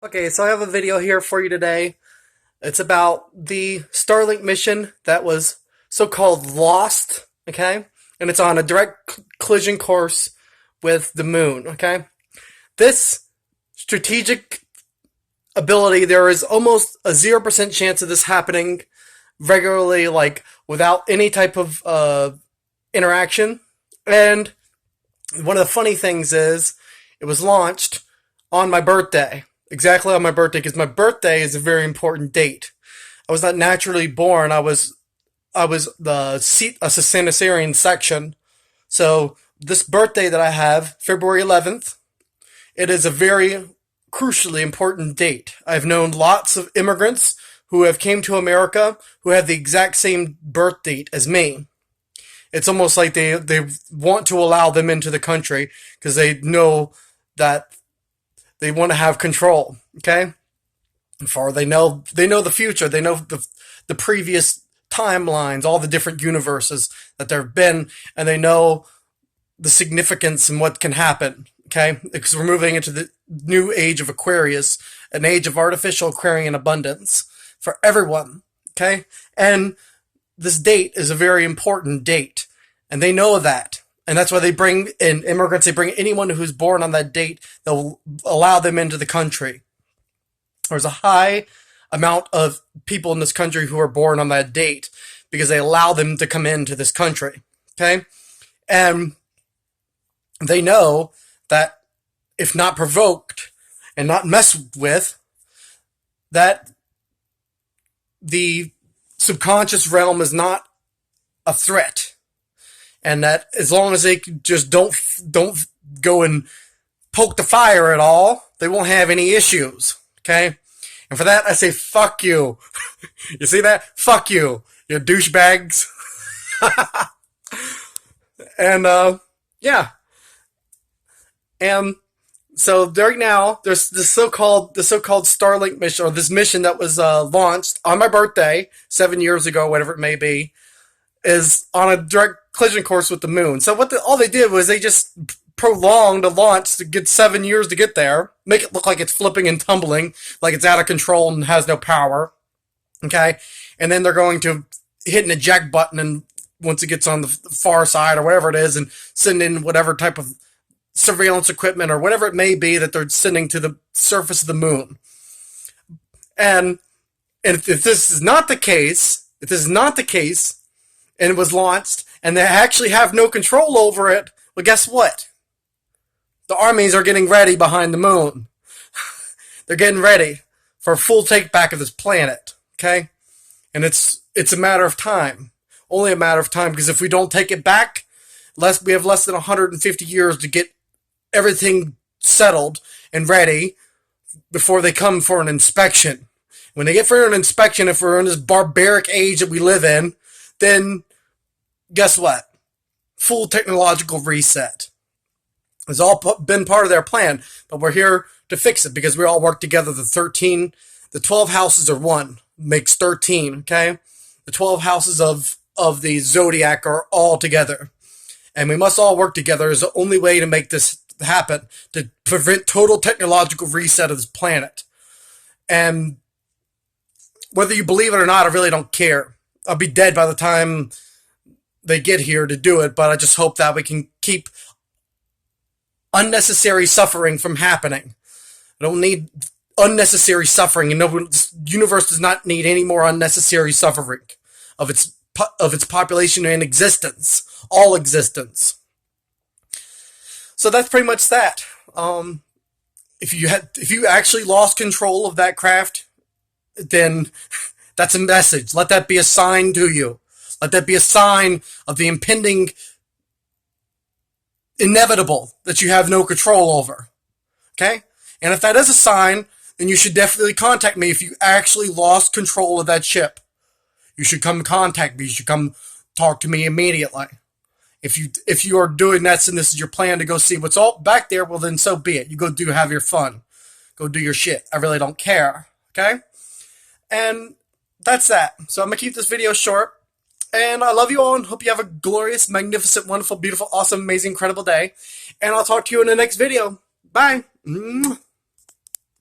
Okay, so I have a video here for you today. It's about the Starlink mission that was so-called lost, okay? And it's on a direct collision course with the moon, okay? This strategic ability, there is almost a 0% chance of this happening regularly, like without any type of interaction. And one of the funny things is, it was launched on my birthday. Exactly on my birthday, because my birthday is a very important date. I was not naturally born. I was the Caesarean section. So this birthday that I have, February 11th, it is a very crucially important date. I've known lots of immigrants who have came to America who have the exact same birth date as me. It's almost like they want to allow them into the country because they know that they want to have control. Okay, for they know the future. They know the previous timelines, all the different universes that there have been, and they know the significance and what can happen. Okay, because we're moving into the new age of Aquarius, an age of artificial Aquarian abundance for everyone. Okay, and this date is a very important date, and they know that. And that's why they bring in immigrants. They bring anyone who's born on that date. They'll allow them into the country. There's a high amount of people in this country who are born on that date because they allow them to come into this country. Okay? And they know that if not provoked and not messed with, that the subconscious realm is not a threat. And that as long as they just don't go and poke the fire at all, they won't have any issues. Okay? And for that, I say, fuck you. You see that? Fuck you. You douchebags. And, yeah. And so right now, there's the so-called Starlink mission, or this mission that was launched on my birthday 7 years ago, whatever it may be, is on a direct collision course with the moon. So all they did was they just prolonged the launch to get 7 years to get there, make it look like it's flipping and tumbling, like it's out of control and has no power. Okay, and then they're going to hit an eject button, and once it gets on the far side or whatever it is, and send in whatever type of surveillance equipment or whatever it may be that they're sending to the surface of the moon. And if this is not the case, and it was launched, and they actually have no control over it, well, guess what? The armies are getting ready behind the moon. They're getting ready for a full take back of this planet, okay? And it's a matter of time. Only a matter of time, because if we don't take it back, we have less than 150 years to get everything settled and ready before they come for an inspection. When they get for an inspection, if we're in this barbaric age that we live in, then guess what? Full technological reset. It's all been part of their plan, but we're here to fix it because we all work together. The 12 houses are one, makes 13, okay? The 12 houses of the zodiac are all together. And we must all work together is the only way to make this happen, to prevent total technological reset of this planet. And whether you believe it or not, I really don't care. I'll be dead by the time they get here to do it, but I just hope that we can keep unnecessary suffering from happening. I don't need unnecessary suffering, and the universe does not need any more unnecessary suffering of its population and existence, all existence. So that's pretty much that. If you actually lost control of that craft, then that's a message. Let that be a sign to you. Let that be a sign of the impending inevitable that you have no control over. Okay? And if that is a sign, then you should definitely contact me if you actually lost control of that ship. You should come contact me. You should come talk to me immediately. If you are doing that and this is your plan to go see what's all back there, well then so be it. You go have your fun. Go do your shit. I really don't care. Okay? And that's that. So I'm going to keep this video short. And I love you all and hope you have a glorious, magnificent, wonderful, beautiful, awesome, amazing, incredible day. And I'll talk to you in the next video. Bye.